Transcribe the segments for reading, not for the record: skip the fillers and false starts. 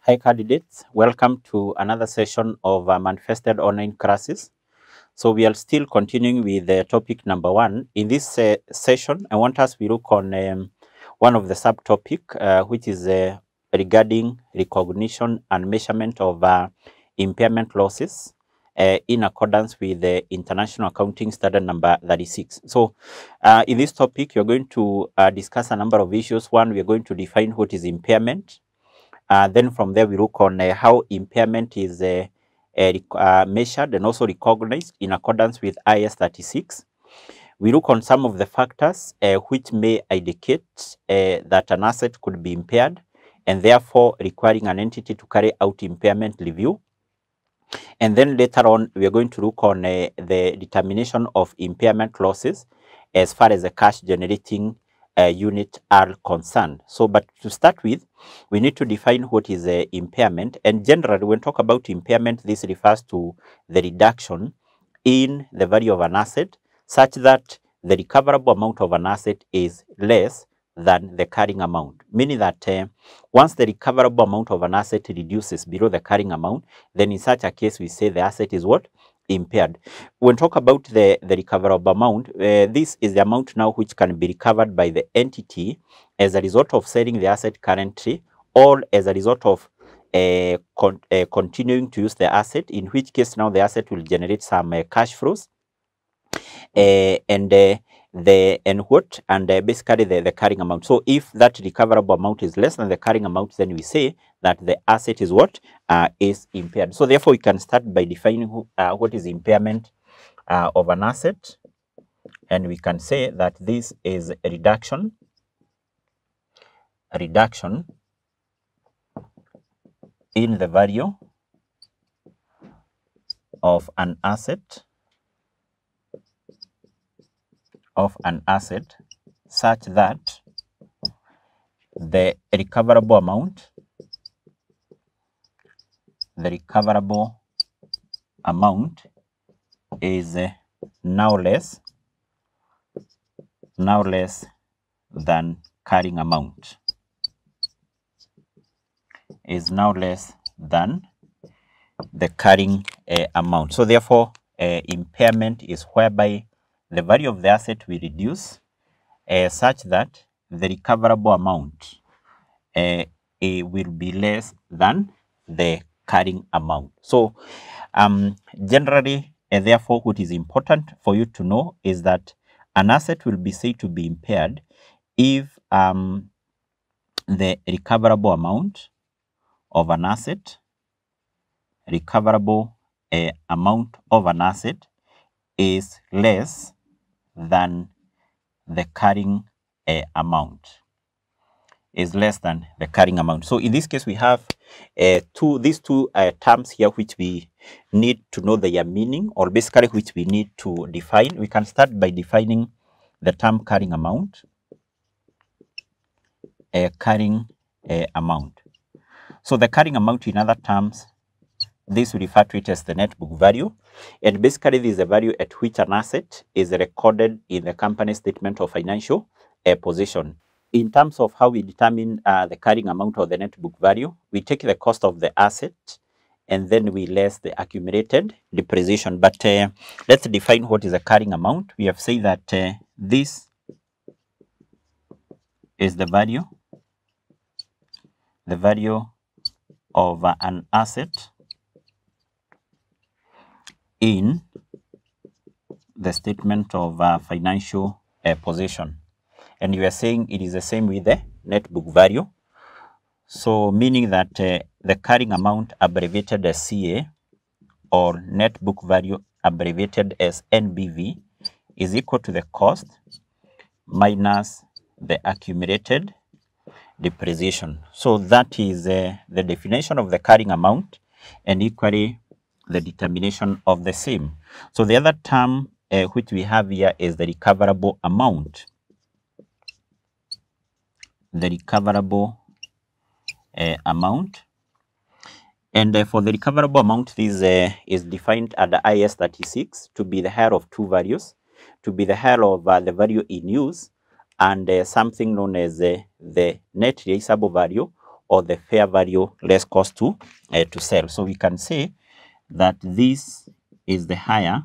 Hi candidates, welcome to another session of manifested online classes. So we are still continuing with the topic number 1. In this session, I want us to look on one of the subtopic, which is regarding recognition and measurement of impairment losses in accordance with the International Accounting Standard number 36. So in this topic, you're going to discuss a number of issues. One, we are going to define what is impairment. Then from there, we look on how impairment is measured and also recognized in accordance with IS 36. We look on some of the factors which may indicate that an asset could be impaired and therefore requiring an entity to carry out impairment review. And then later on, we are going to look on the determination of impairment losses as far as the cash generating unit are concerned. So, but to start with, we need to define what is impairment. And generally, when we talk about impairment, this refers to the reduction in the value of an asset such that the recoverable amount of an asset is less than the carrying amount, meaning that once the recoverable amount of an asset reduces below the carrying amount, then in such a case, we say the asset is what? Impaired. When talk about the recoverable amount, this is the amount now which can be recovered by the entity as a result of selling the asset currently or as a result of continuing to use the asset, in which case now the asset will generate some cash flows and basically the carrying amount. So if that recoverable amount is less than the carrying amount, then we say that the asset is what? Is impaired. So therefore, we can start by defining what is impairment of an asset, and we can say that this is a reduction in the value of an asset such that the recoverable amount is now less than carrying amount, is now less than the carrying amount. So therefore, impairment is whereby the value of the asset will reduce such that the recoverable amount will be less than the carrying amount. So generally, therefore, what is important for you to know is that an asset will be said to be impaired if the recoverable amount of an asset, is less than the carrying amount. So in this case, we have these two terms here which we need to know their meaning, or basically which we need to define. We can start by defining the term carrying amount. So the carrying amount, in other terms, this we refer to it as the net book value, and basically this is the value at which an asset is recorded in the company statement of financial position. In terms of how we determine the carrying amount or the net book value, we take the cost of the asset and then we less the accumulated depreciation. But let's define what is the carrying amount. We have said that this is the value of an asset in the statement of financial position. And you are saying it is the same with the net book value. So meaning that the carrying amount abbreviated as CA or net book value abbreviated as NBV is equal to the cost minus the accumulated depreciation. So that is the definition of the carrying amount and equally the determination of the same. So the other term which we have here is the recoverable amount. And for the recoverable amount, this is defined under IS 36 to be the higher of two values, to be the higher of the value in use and something known as the net realizable value or the fair value less cost to sell. So we can say that this is the higher,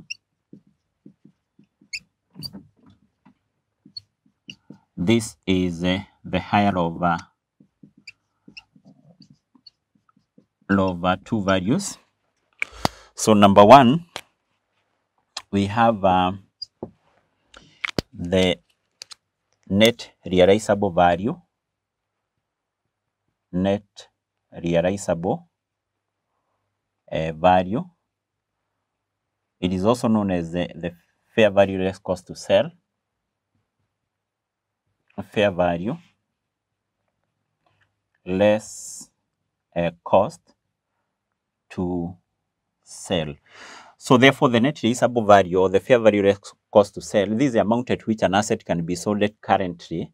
this is the higher of two values. So number one, we have the net realizable value, net realizable value. It is also known as the fair value less cost to sell, fair value less cost to sell. So therefore, the net realizable value or the fair value less cost to sell, this is the amount at which an asset can be sold at currently,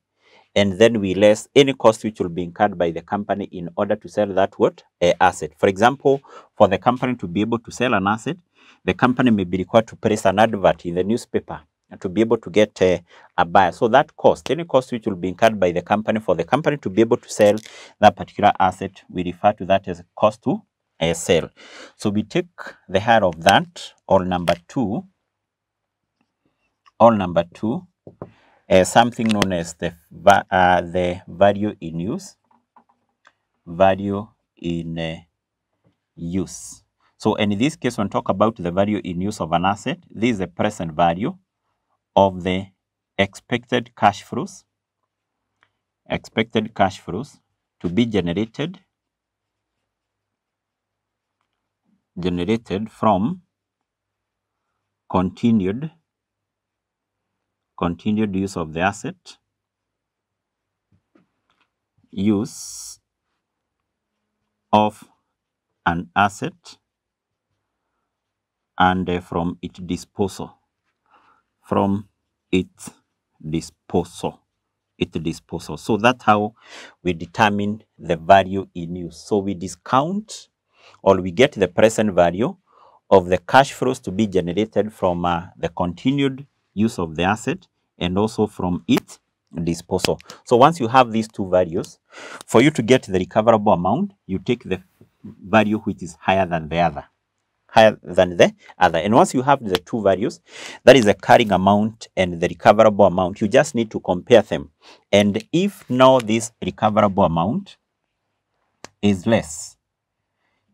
and then we less any cost which will be incurred by the company in order to sell that asset. For example, for the company to be able to sell an asset, the company may be required to place an advert in the newspaper to be able to get a buyer. So that cost, any cost which will be incurred by the company for the company to be able to sell that particular asset, we refer to that as a cost to sell. So we take the higher of that, or number two, something known as the value in use, value in use. So in this case, when we talk about the value in use of an asset, this is the present value of the expected cash flows to be generated from continued use of the asset, use of an asset, and from its disposal. So that's how we determine the value in use. So we discount, or we get the present value of the cash flows to be generated from the continued use of the asset and also from its disposal. So once you have these two values, for you to get the recoverable amount, you take the value which is higher than the other. And once you have the two values, that is the carrying amount and the recoverable amount, you just need to compare them. And if now this recoverable amount is less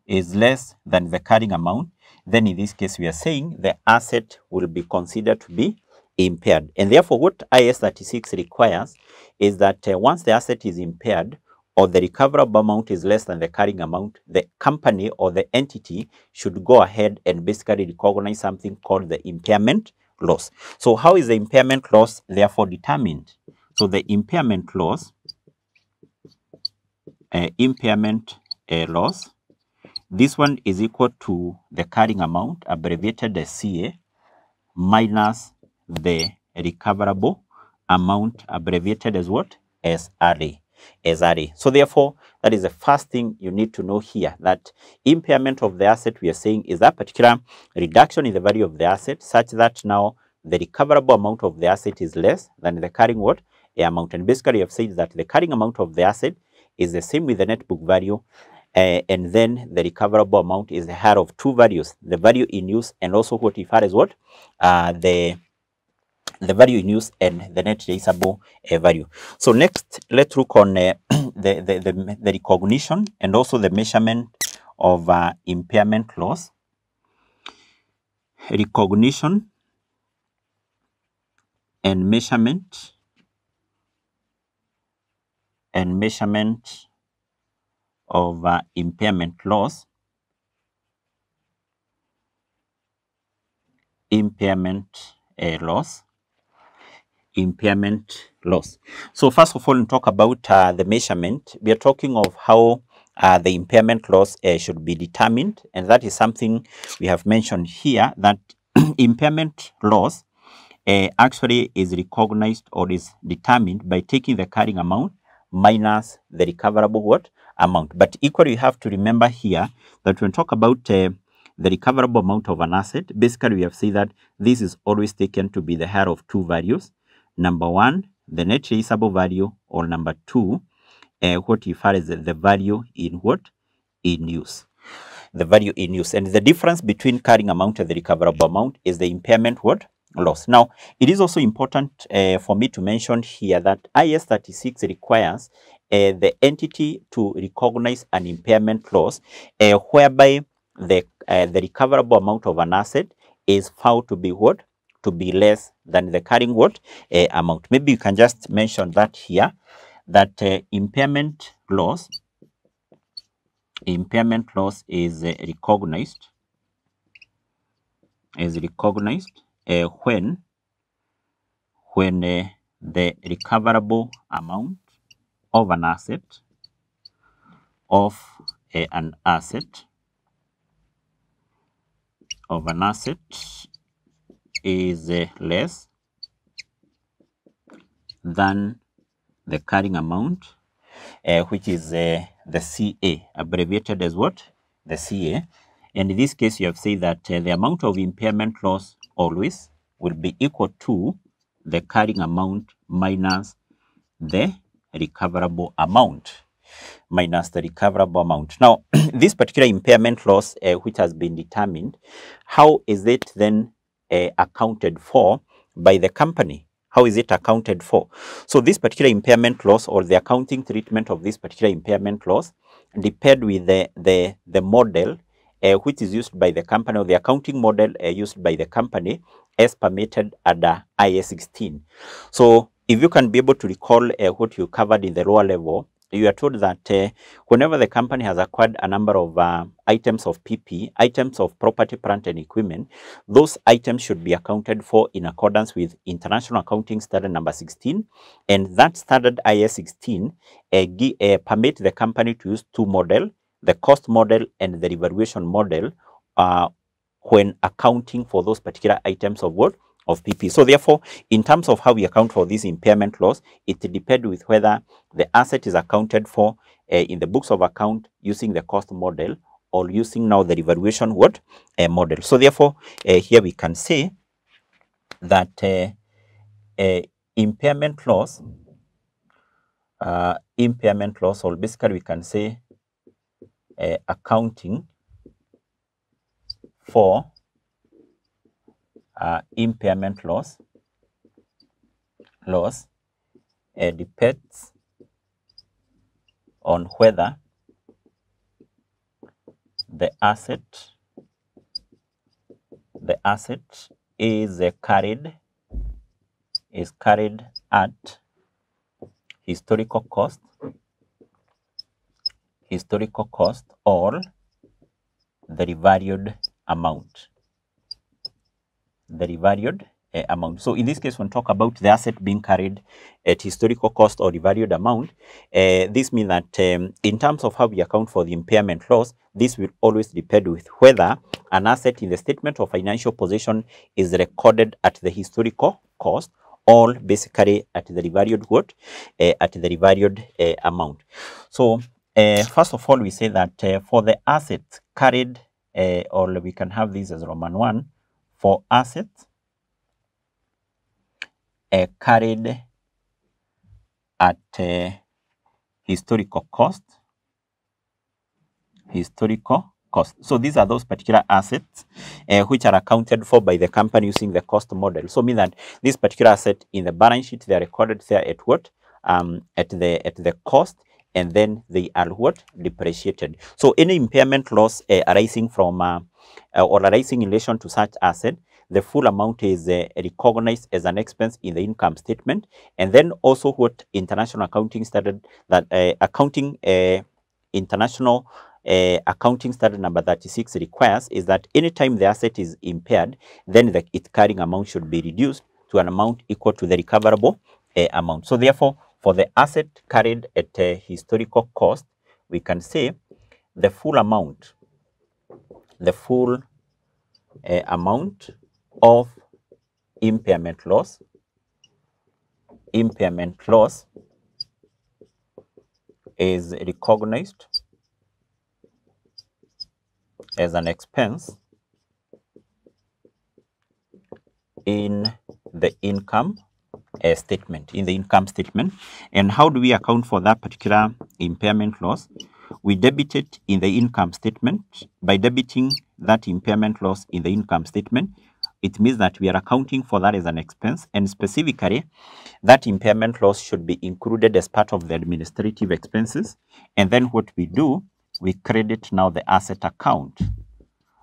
than the carrying amount, then in this case we are saying the asset will be considered to be impaired. And therefore what IS 36 requires is that once the asset is impaired or the recoverable amount is less than the carrying amount, the company or the entity should go ahead and basically recognize something called the impairment loss. So how is the impairment loss therefore determined? So the impairment loss, this one is equal to the carrying amount, abbreviated as CA, minus the recoverable amount, abbreviated as what? As RA. So therefore, that is the first thing you need to know here, that impairment of the asset we are saying is that particular reduction in the value of the asset such that now the recoverable amount of the asset is less than the carrying amount. And basically, you have said that the carrying amount of the asset is the same with the net book value, and then the recoverable amount is the higher of two values, the value in use and also what referred as what? The value in use and the net realizable value. So next, let's look on the recognition and also the measurement of impairment loss. Recognition and measurement of impairment loss. Impairment loss. So first of all, we talk about the measurement. We are talking of how the impairment loss should be determined, and that is something we have mentioned here, that impairment loss actually is recognized or is determined by taking the carrying amount minus the recoverable amount. But equally, you have to remember here that when we talk about the recoverable amount of an asset, basically we have said that this is always taken to be the higher of two values. Number one, the net traceable value, or number 2, what refers the value in what? In use. The value in use. And the difference between carrying amount and the recoverable amount is the impairment what? Loss. Now, it is also important for me to mention here that IS 36 requires the entity to recognize an impairment loss whereby the recoverable amount of an asset is found to be what? To be less than the carrying what? Amount. Maybe you can just mention that here, that impairment loss is recognized when the recoverable amount of an asset is less than the carrying amount, which is the CA, abbreviated as what? The CA. And in this case, you have said that the amount of impairment loss always will be equal to the carrying amount minus the recoverable amount. Now, this particular impairment loss, which has been determined, how is it then accounted for by the company? How is it accounted for? So this particular impairment loss, or the accounting treatment of this particular impairment loss, depend with the model which is used by the company, or the accounting model used by the company as permitted under IS 16. So if you can be able to recall what you covered in the lower level, you are told that whenever the company has acquired a number of items of PP, items of property, plant, and equipment, those items should be accounted for in accordance with International Accounting Standard number 16. And that standard IS 16 permit the company to use two models, the cost model and the revaluation model, when accounting for those particular items of what? Of PP. So therefore, in terms of how we account for this impairment loss, it depends with whether the asset is accounted for in the books of account using the cost model, or using now the revaluation what? Model. So therefore, here we can say that impairment loss, or basically we can say accounting for impairment loss depends on whether the asset is carried at historical cost or the revalued amount. So in this case, when talk about the asset being carried at historical cost or revalued amount, this means that in terms of how we account for the impairment loss, this will always depend with whether an asset in the statement of financial position is recorded at the historical cost, or basically at the revalued what? At the revalued amount. So first of all, we say that for the assets carried, or we can have this as Roman 1, for assets carried at historical cost. So these are those particular assets which are accounted for by the company using the cost model. So mean that this particular asset in the balance sheet, they are recorded there at what? At the cost, and then they are what? Depreciated. So any impairment loss arising from or arising in relation to such asset, the full amount is recognized as an expense in the income statement. And then also what International Accounting Standard, that International Accounting Standard number 36 requires, is that anytime the asset is impaired, then its carrying amount should be reduced to an amount equal to the recoverable amount. So therefore, for the asset carried at historical cost, we can say the full amount of impairment loss is recognized as an expense in the income statement, in the income statement. And how do we account for that particular impairment loss? We debit it in the income statement. By debiting that impairment loss in the income statement, it means that we are accounting for that as an expense, and specifically, that impairment loss should be included as part of the administrative expenses. And then what we do, we credit now the asset account.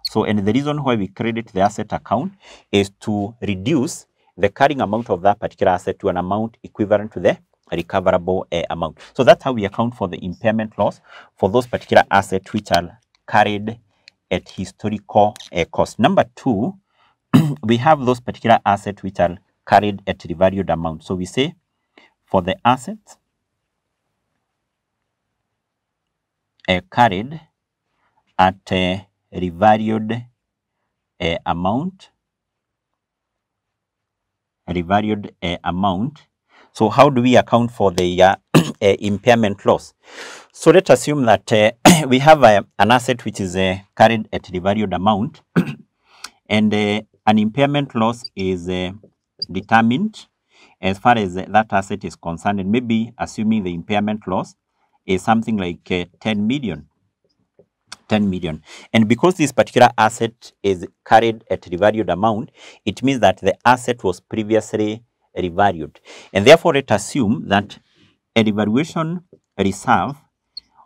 So, and the reason why we credit the asset account is to reduce the carrying amount of that particular asset to an amount equivalent to the recoverable amount. So that's how we account for the impairment loss for those particular assets which are carried at historical cost. Number two, we have those particular assets which are carried at revalued amount. So we say for the assets carried at a revalued amount, So how do we account for the impairment loss? So let's assume that we have an asset which is carried at revalued amount, and an impairment loss is determined as far as that asset is concerned, and maybe assuming the impairment loss is something like 10 million. And because this particular asset is carried at revalued amount, it means that the asset was previously revalued. And therefore, let's assume that a revaluation reserve,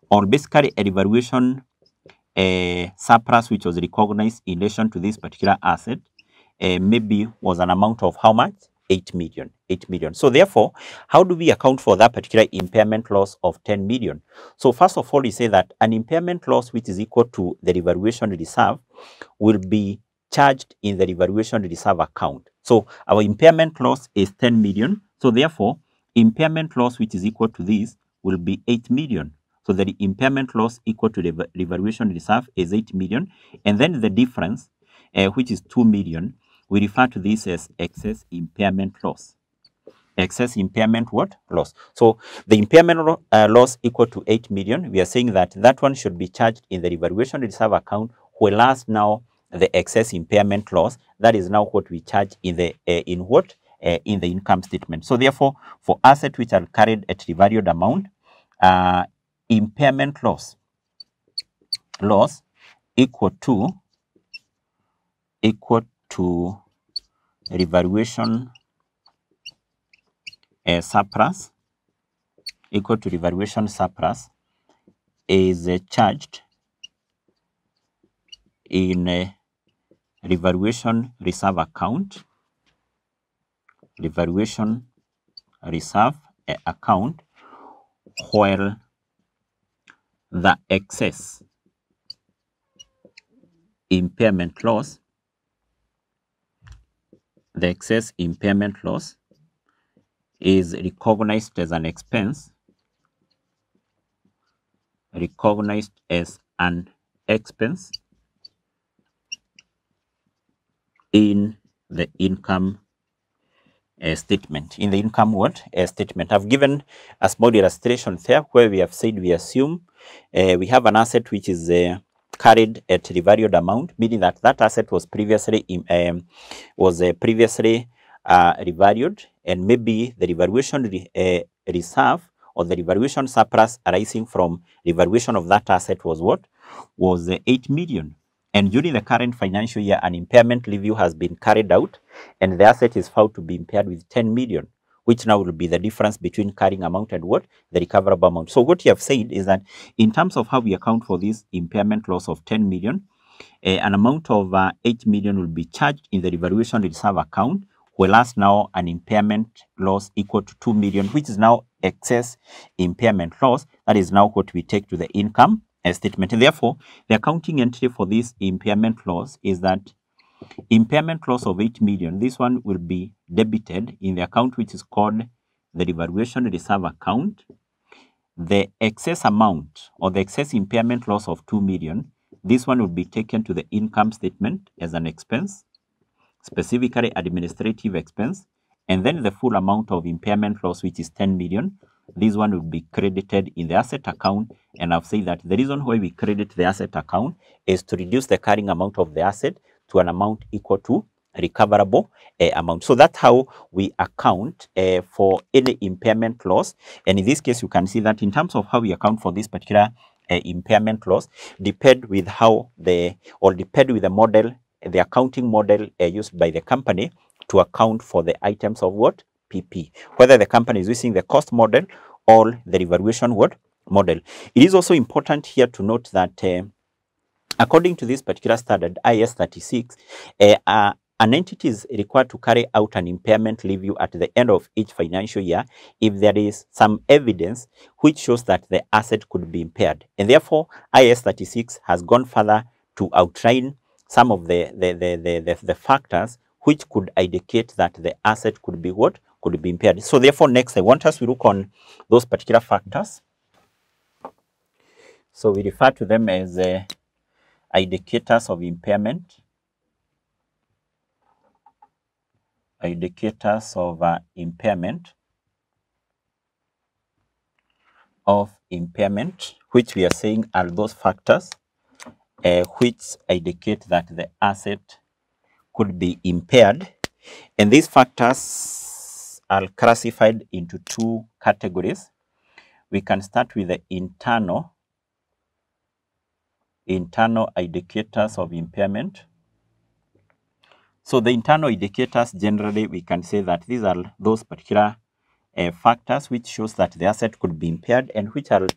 or basically a revaluation surplus which was recognized in relation to this particular asset, maybe was an amount of how much? 8 million. So therefore, how do we account for that particular impairment loss of 10 million? So first of all, we say that an impairment loss which is equal to the revaluation reserve will be charged in the revaluation reserve account. So our impairment loss is 10 million. So therefore, impairment loss which is equal to this will be 8 million. So the impairment loss equal to the revaluation reserve is 8 million. And then the difference, which is 2 million, we refer to this as excess impairment loss. Excess impairment what? Loss. So the impairment loss equal to 8 million, we are saying that that one should be charged in the revaluation reserve account, whereas now the excess impairment loss, that is now what we charge in the in the income statement. So therefore, for assets which are carried at revalued amount, impairment loss equal to revaluation surplus, is charged in a revaluation reserve account, while the excess impairment loss, is recognized as an expense, in the income statement. In the income statement. I've given a small illustration there where we have said we assume we have an asset which is carried at revalued amount, meaning that that asset was previously revalued, and maybe the revaluation reserve or the revaluation surplus arising from revaluation of that asset was what? Was 8 million. And during the current financial year, an impairment review has been carried out, and the asset is found to be impaired with 10 million, which now will be the difference between carrying amount and what? The recoverable amount. So what you have said is that in terms of how we account for this impairment loss of 10 million, an amount of 8 million will be charged in the revaluation reserve account, whereas now an impairment loss equal to 2 million, which is now excess impairment loss, that is now what we take to the income statement. And therefore, the accounting entry for this impairment loss is that impairment loss of 8 million, this one will be debited in the account which is called the revaluation reserve account. The excess amount or the excess impairment loss of 2 million, this one will be taken to the income statement as an expense, specifically administrative expense, and then the full amount of impairment loss, which is 10 million, this one will be credited in the asset account. And I've said that the reason why we credit the asset account is to reduce the carrying amount of the asset to an amount equal to recoverable amount. So that's how we account for any impairment loss. And in this case, you can see that in terms of how we account for this particular impairment loss, depend with the model, the accounting model used by the company to account for the items of what? PP. Whether the company is using the cost model or the revaluation model. It is also important here to note that according to this particular standard, IS 36, an entity is required to carry out an impairment review at the end of each financial year if there is some evidence which shows that the asset could be impaired. And therefore, IS 36 has gone further to outline some of the factors which could indicate that the asset could be what? Could be impaired. So therefore, next I want us to look on those particular factors. So we refer to them as indicators of impairment. Indicators of impairment, which we are saying are those factors which indicate that the asset could be impaired. And these factors are classified into two categories. We can start with the internal indicators of impairment. So the internal indicators, generally, we can say that these are those particular factors which shows that the asset could be impaired and which are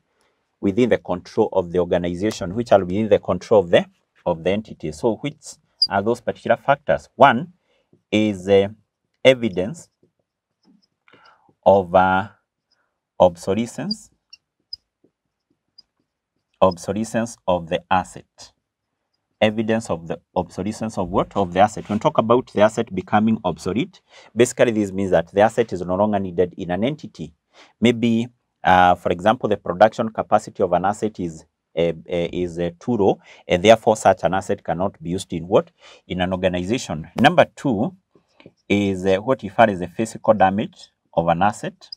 within the control of the organization, which are within the control of the entity. So which are those particular factors? One is evidence of obsolescence of the asset. Evidence of the obsolescence of what? Of the asset. When we talk about the asset becoming obsolete, basically this means that the asset is no longer needed in an entity. Maybe, for example, the production capacity of an asset is too low, and therefore such an asset cannot be used in what? In an organization. Number two is what referred as the physical damage of an asset.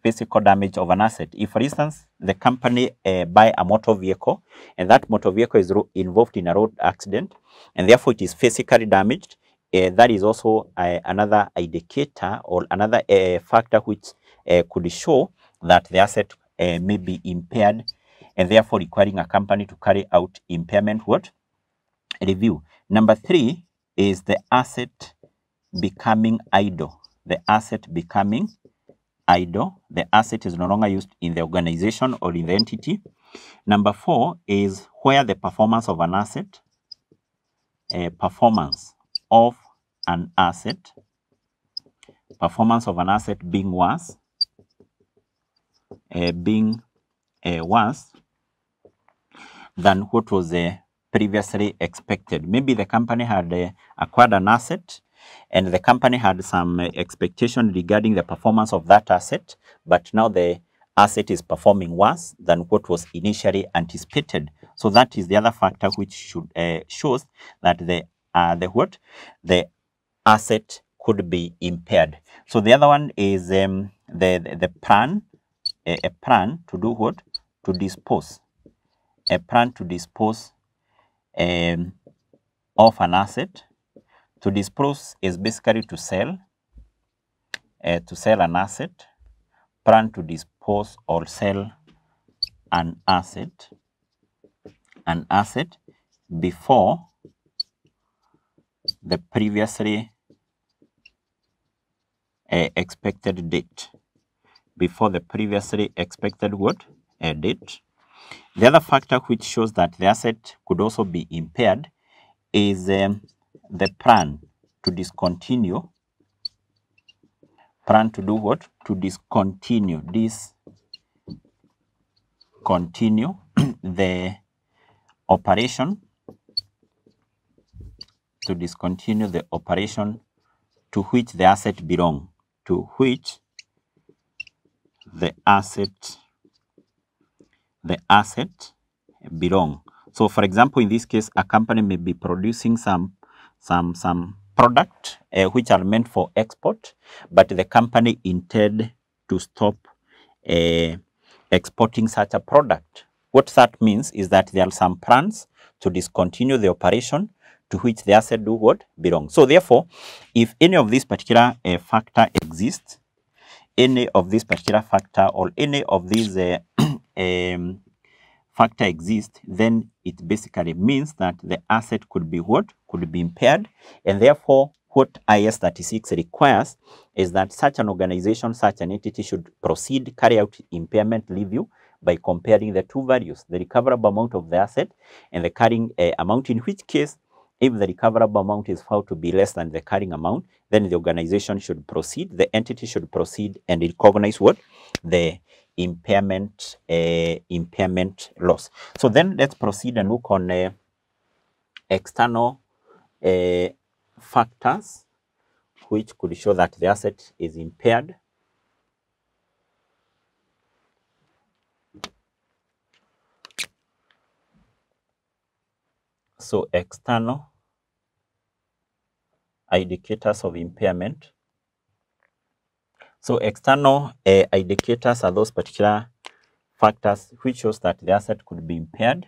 Physical damage of an asset. If, for instance, the company buy a motor vehicle and that motor vehicle is involved in a road accident and therefore it is physically damaged, that is also another indicator or another factor which could show that the asset may be impaired and therefore requiring a company to carry out impairment review. Number three is the asset becoming idle. The asset becoming idle. The asset is no longer used in the organization or in the entity. Number four is where the performance of an asset, being worse, worse than what was previously expected. Maybe the company had acquired an asset and the company had some expectation regarding the performance of that asset, but now the asset is performing worse than what was initially anticipated. So that is the other factor which shows that the asset could be impaired. So the other one is the plan, a plan to do what? To dispose. A plan to dispose of an asset. To dispose is basically to sell an asset. Plan to dispose or sell an asset before the previously expected date. Before the previously expected date. The other factor which shows that the asset could also be impaired is the plan to discontinue. Plan to do what? To discontinue. Discontinue the operation. To discontinue the operation to which the asset belong. To which the asset belong. So, for example, in this case, a company may be producing some product which are meant for export, but the company intend to stop exporting such a product. What that means is that there are some plans to discontinue the operation to which the asset do what? Belong. So therefore, if any of this particular factor exists, any of this particular factor or any of these factor exists, then it basically means that the asset could be what? Could be impaired. And therefore, what IS 36 requires is that such an organization, such an entity should proceed, carry out impairment review by comparing the two values, the recoverable amount of the asset and the carrying amount, in which case, if the recoverable amount is found to be less than the carrying amount, then the organization should proceed, the entity should proceed and recognize what? The impairment loss. So then let's proceed and look on external factors which could show that the asset is impaired. So external indicators of impairment. So external indicators are those particular factors which shows that the asset could be impaired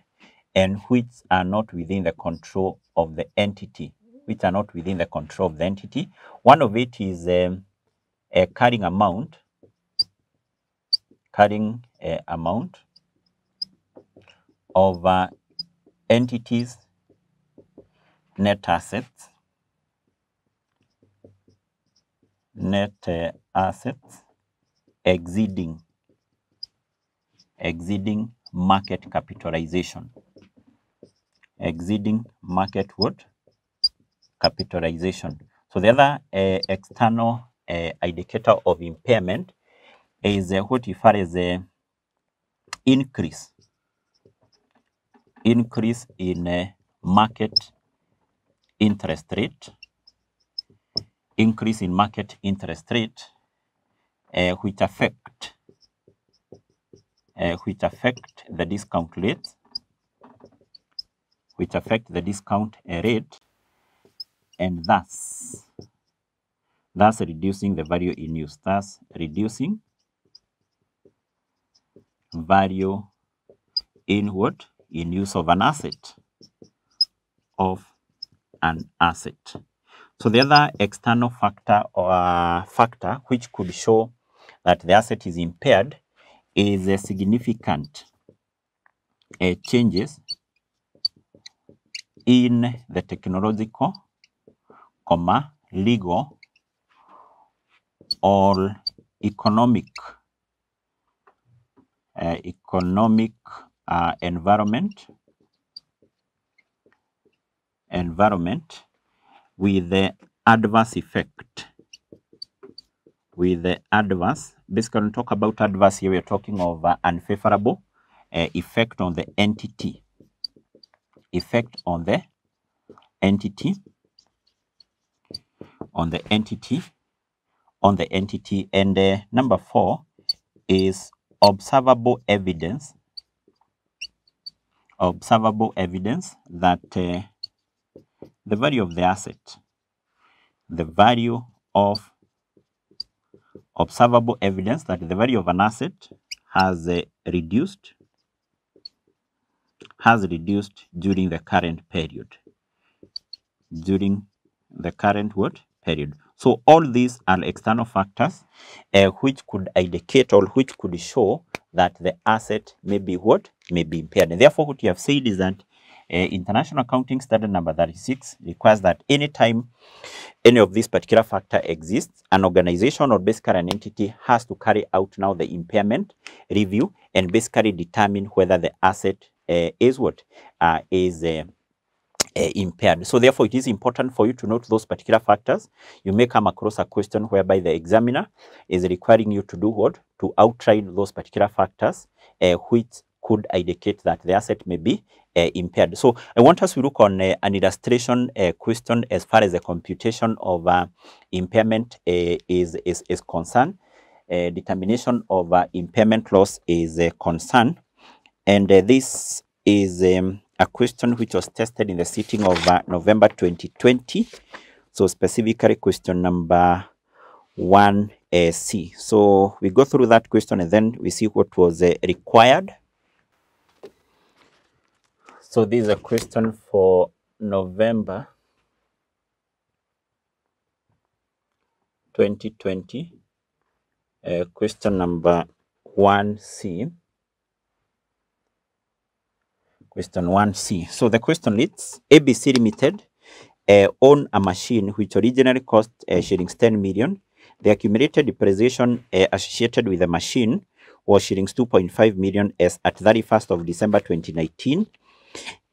and which are not within the control of the entity, One of it is a carrying amount of entities' net assets, exceeding market capitalization. So the other external indicator of impairment is what you refer as a increase in market interest rate. Increase in market interest rate, which affect the discount rate, and thus reducing the value in use. Thus reducing value in what? In use of an asset. So the other external factor which could show that the asset is impaired is a significant changes in the technological, legal, or economic environment with the adverse effect. Basically, when we talk about adverse here, we are talking of unfavorable effect on the entity. And number 4 is observable evidence that the value of the asset, observable evidence that the value of an asset has reduced during the current period. So all these are external factors which could indicate or which could show that the asset may be impaired. And therefore, what you have said is that International Accounting Standard number 36 requires that anytime any of this particular factor exists, an organization or basically an entity has to carry out now the impairment review and basically determine whether the asset is impaired. So therefore, it is important for you to note those particular factors. You may come across a question whereby the examiner is requiring you to do what? To outline those particular factors which could indicate that the asset may be impaired. So I want us to look on an illustration question as far as the computation of impairment is concerned. Determination of impairment loss is concerned. And this is a question which was tested in the sitting of November 2020. So specifically question number 1C. So we go through that question and then we see what was required. So this is a question for November 2020, question number 1C. Question 1C. So the question reads, ABC Limited own a machine which originally cost shillings 10 million. The accumulated depreciation associated with the machine was shillings 2.5 million as at 31st of December 2019.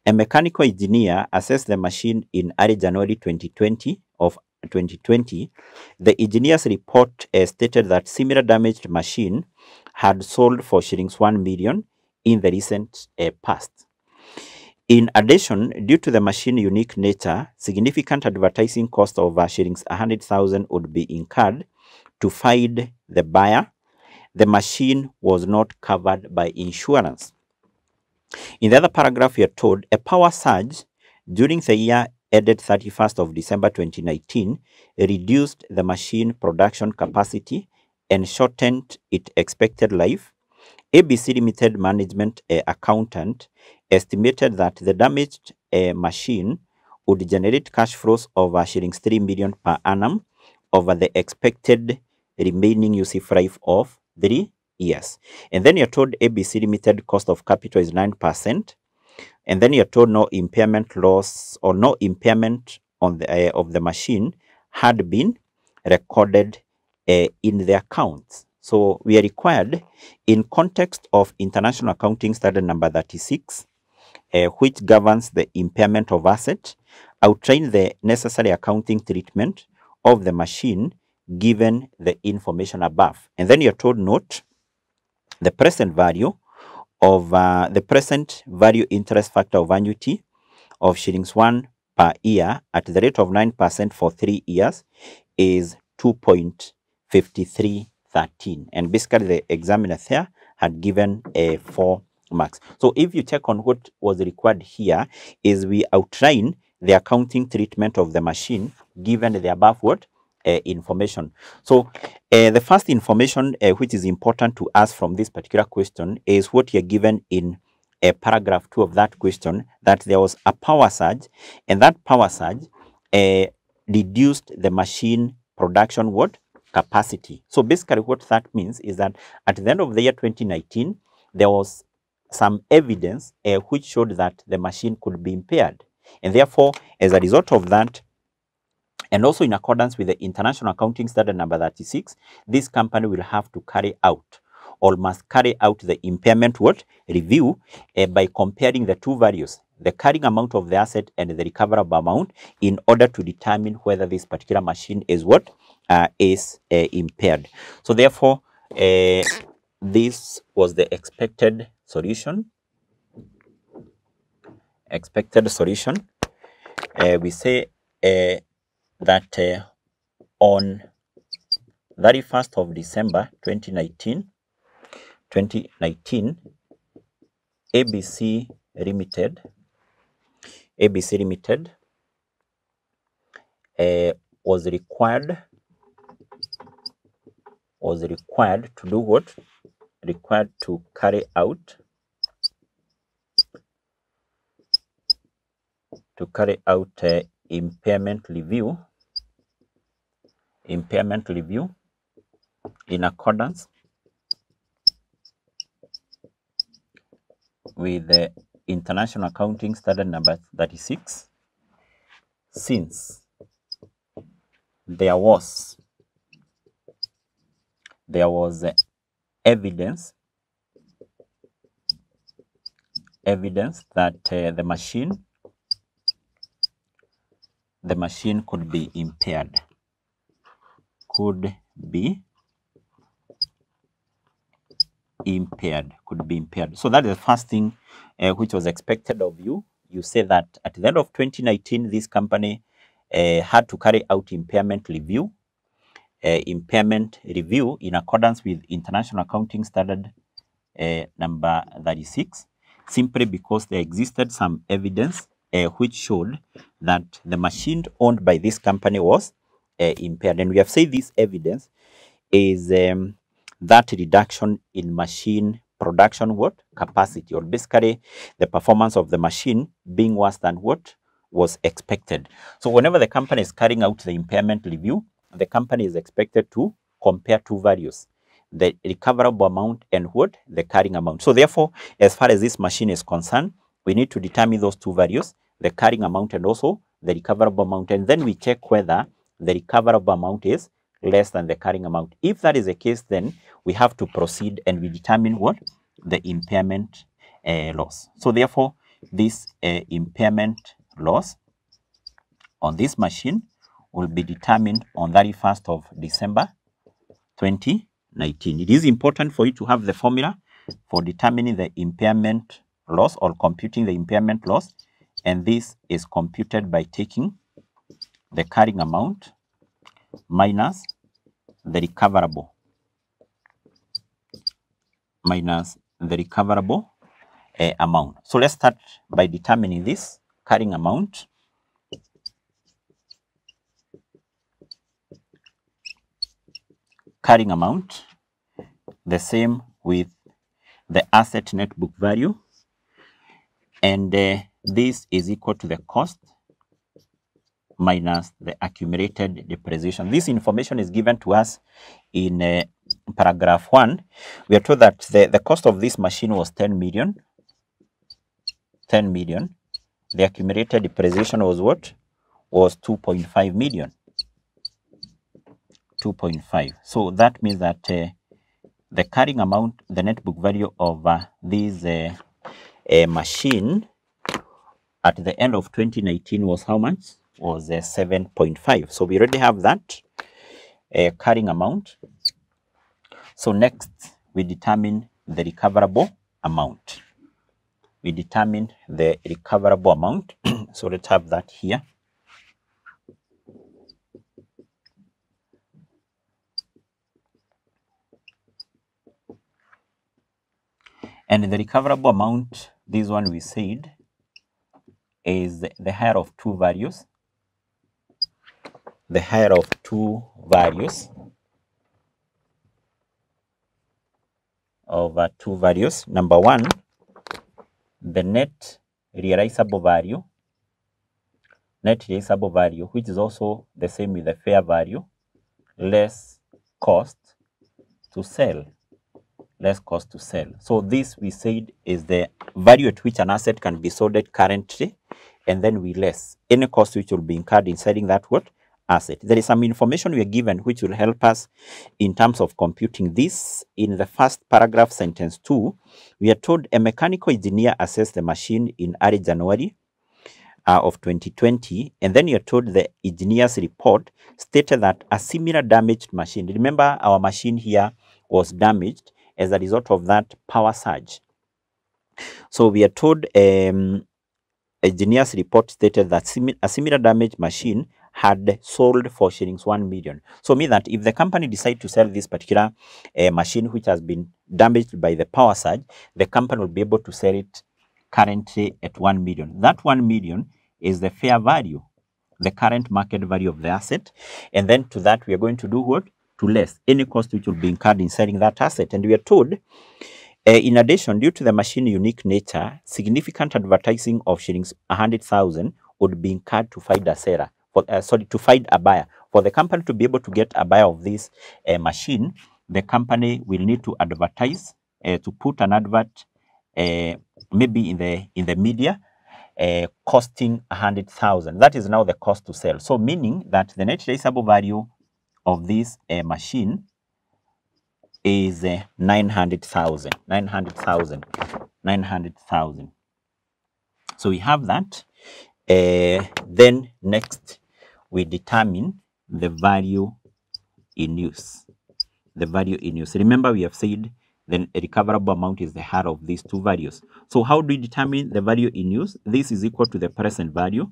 A mechanical engineer assessed the machine in early January 2020 of 2020. The engineer's report stated that similar damaged machine had sold for shillings 1 million in the recent past. In addition, due to the machine's unique nature, significant advertising cost of shillings 100,000 would be incurred to find the buyer. The machine was not covered by insurance. In the other paragraph, we are told a power surge during the year ended 31st of December 2019 reduced the machine production capacity and shortened its expected life. ABC Limited management accountant estimated that the damaged machine would generate cash flows of shillings 3 million per annum over the expected remaining useful life of 3 years. And then you're told ABC Limited cost of capital is 9%. And then you're told no impairment loss or no impairment on the of the machine had been recorded in the accounts. So we are required, in context of International Accounting Standard number 36, which governs the impairment of assets, outline the necessary accounting treatment of the machine given the information above. And then you're told note the present value of the present value interest factor of annuity of shillings 1 per year at the rate of 9% for 3 years is 2.5313. And basically the examiner there had given 4 marks. So if you check on what was required here is we outline the accounting treatment of the machine given the above word information. So the first information which is important to us from this particular question is what you're given in paragraph 2 of that question, that there was a power surge, and that power surge reduced the machine production capacity. So basically what that means is that at the end of the year 2019, there was some evidence which showed that the machine could be impaired. And therefore, as a result of that, and also in accordance with the International Accounting Standard number 36, this company will have to carry out or must carry out the impairment review by comparing the two values, the carrying amount of the asset and the recoverable amount, in order to determine whether this particular machine is impaired. So therefore, this was the expected solution. We say that on 31st of December 2019, ABC Limited was required to do what? Required to carry out impairment review in accordance with the International Accounting Standard number 36, since there was evidence that the machine could be impaired. So that is the first thing which was expected of you. You say that at the end of 2019, this company had to carry out impairment review in accordance with International Accounting Standard number 36, simply because there existed some evidence which showed that the machine owned by this company was impaired. And we have said this evidence is that reduction in machine production capacity, or basically the performance of the machine being worse than was expected. So whenever the company is carrying out the impairment review, the company is expected to compare two values, the recoverable amount and what? The carrying amount. So therefore, as far as this machine is concerned, we need to determine those two values, the carrying amount and also the recoverable amount, and then we check whether the recoverable amount is less than the carrying amount. If that is the case, then we have to proceed and we determine what? The impairment loss. So therefore, this impairment loss on this machine will be determined on 31st of December 2019. It is important for you to have the formula for determining the impairment loss or computing the impairment loss, and this is computed by taking the carrying amount minus the recoverable amount. So let's start by determining this carrying amount. Carrying amount, the same with the asset net book value, and this is equal to the cost minus the accumulated depreciation. This information is given to us in paragraph 1. We are told that the cost of this machine was 10 million. The accumulated depreciation was what? Was 2.5 million. 2.5. So that means that the carrying amount, the net book value of this machine at the end of 2019 was how much? Was 7.5. So we already have that carrying amount. So next we determine the recoverable amount. We determine the recoverable amount. So let's have that here. And the recoverable amount, this one we said, is the higher of two values. The higher of two values. Number one, the net realizable value. Net realizable value, which is also the same with the fair value, less cost to sell. Less cost to sell. So this we said is the value at which an asset can be sold at currently, and then we less any cost which will be incurred in selling that what? Asset. There is some information we are given which will help us in terms of computing this. In the first paragraph, sentence 2, we are told a mechanical engineer assessed the machine in early January of 2020, and then you're told the engineer's report stated that a similar damaged machine, remember our machine here was damaged as a result of that power surge. So we are told engineer's report stated that a similar damaged machine had sold for shillings 1 million. So mean that if the company decide to sell this particular machine which has been damaged by the power surge, the company will be able to sell it currently at 1 million. That 1 million is the fair value, the current market value of the asset, and then to that we are going to do what? To less any cost which will be incurred in selling that asset. And we are told, in addition, due to the machine unique nature, significant advertising of shillings 100,000 would be incurred to find a seller, to find a buyer. For the company to be able to get a buyer of this machine, the company will need to advertise, to put an advert, maybe in the media, costing 100,000. That is now the cost to sell. So meaning that the net realizable value of this machine is 900,000. 900,000. So we have that. Then next we determine the value in use. The value in use. Remember we have said the recoverable amount is the higher of these two values. So how do we determine the value in use? This is equal to the present value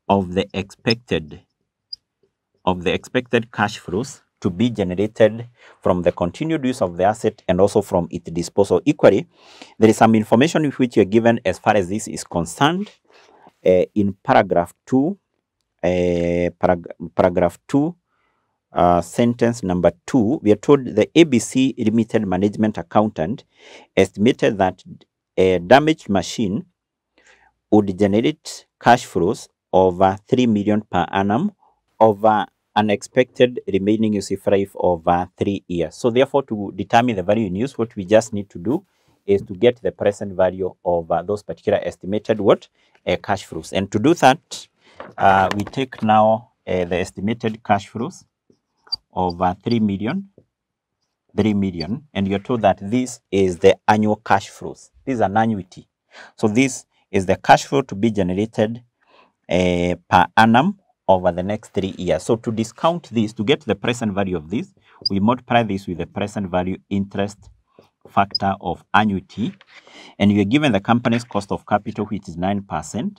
of the expected cash flows to be generated from the continued use of the asset and also from its disposal. Equally, there is some information which you are given as far as this is concerned. In paragraph 2, sentence number 2, we are told the ABC Limited Management Accountant estimated that a damaged machine would generate cash flows of 3 million per annum over an expected remaining useful life of 3 years. So therefore, to determine the value in use, what we just need to do is to get the present value of those particular estimated cash flows. And to do that, we take now the estimated cash flows of 3 million, and you're told that this is the annual cash flows. This is an annuity. So this is the cash flow to be generated per annum over the next 3 years. So to discount this, to get the present value of this, we multiply this with the present value interest factor of annuity, and you are given the company's cost of capital, which is 9%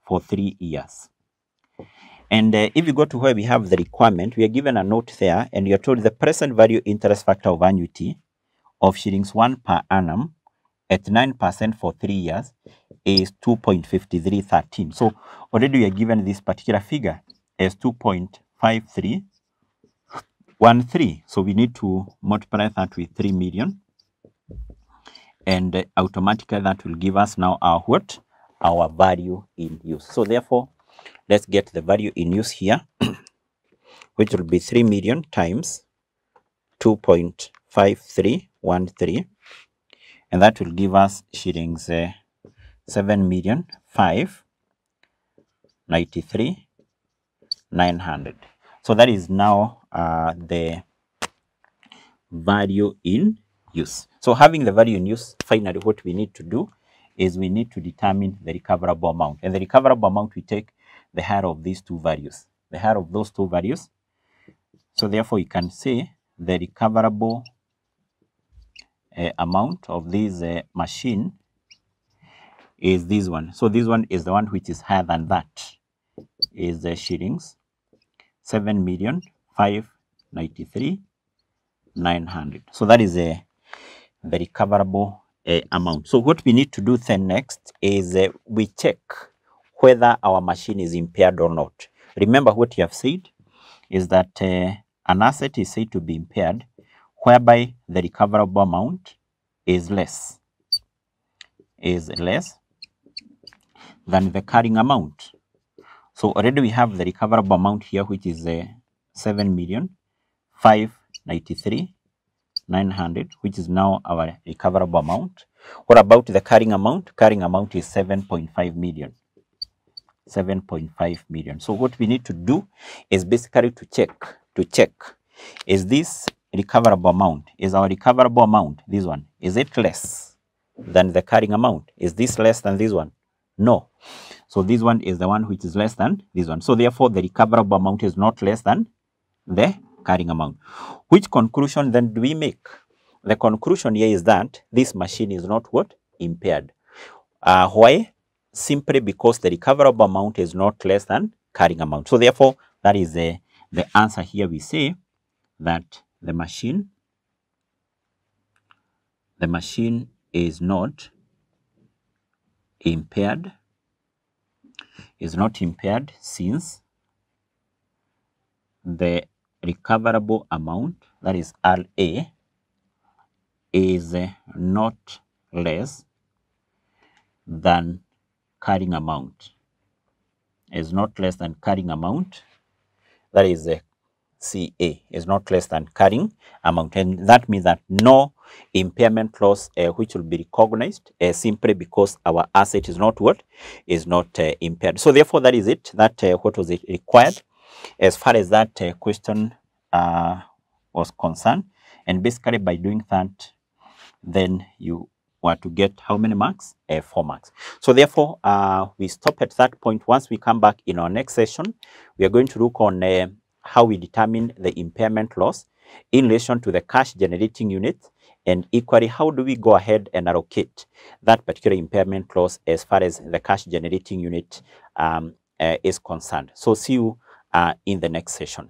for 3 years. And if you go to where we have the requirement, we are given a note there, and you're told the present value interest factor of annuity of shillings 1 per annum at 9% for 3 years is 2.5313. So already we are given this particular figure as 2.5313. So we need to multiply that with 3 million, and automatically that will give us now our what? Our value in use. So therefore, let's get the value in use here, which will be 3 million times 2.5313, and that will give us shillings 7,593,900. So that is now the value in use. So having the value in use, finally what we need to do is we need to determine the recoverable amount. And the recoverable amount, we take the higher of these two values, the higher of those two values. So therefore you can say the recoverable amount of this machine is this one. So this one is the one which is higher than that, is the shillings 7,593,900. So that is the recoverable amount. So what we need to do then next is we check whether our machine is impaired or not. Remember what you have said is that an asset is said to be impaired whereby the recoverable amount is less than the carrying amount. So already we have the recoverable amount here, which is 7,593,900, which is now our recoverable amount. What about the carrying amount? Carrying amount is 7.5 million. 7.5 million. So what we need to do is basically to check is this recoverable amount, is our recoverable amount, this one, is it less than the carrying amount? Is this less than this one? No. So this one is the one which is less than this one. So therefore the recoverable amount is not less than the carrying amount. Which conclusion then do we make? The conclusion here is that this machine is not what? Impaired. Why? Simply because the recoverable amount is not less than carrying amount. So therefore that is the answer here. We say that the machine is not impaired, since the recoverable amount, that is RA, is not less than carrying amount. Is not less than carrying amount. That is CA is not less than carrying amount, and that means that no impairment loss which will be recognized simply because our asset is not what? Is not impaired. So therefore that is it. That what was it required as far as that question was concerned, and basically by doing that, then you were to get how many marks? 4 marks. So therefore we stop at that point. Once we come back in our next session, we are going to look on how we determine the impairment loss in relation to the cash generating unit, and equally how do we go ahead and allocate that particular impairment loss as far as the cash generating unit is concerned. So see you in the next session.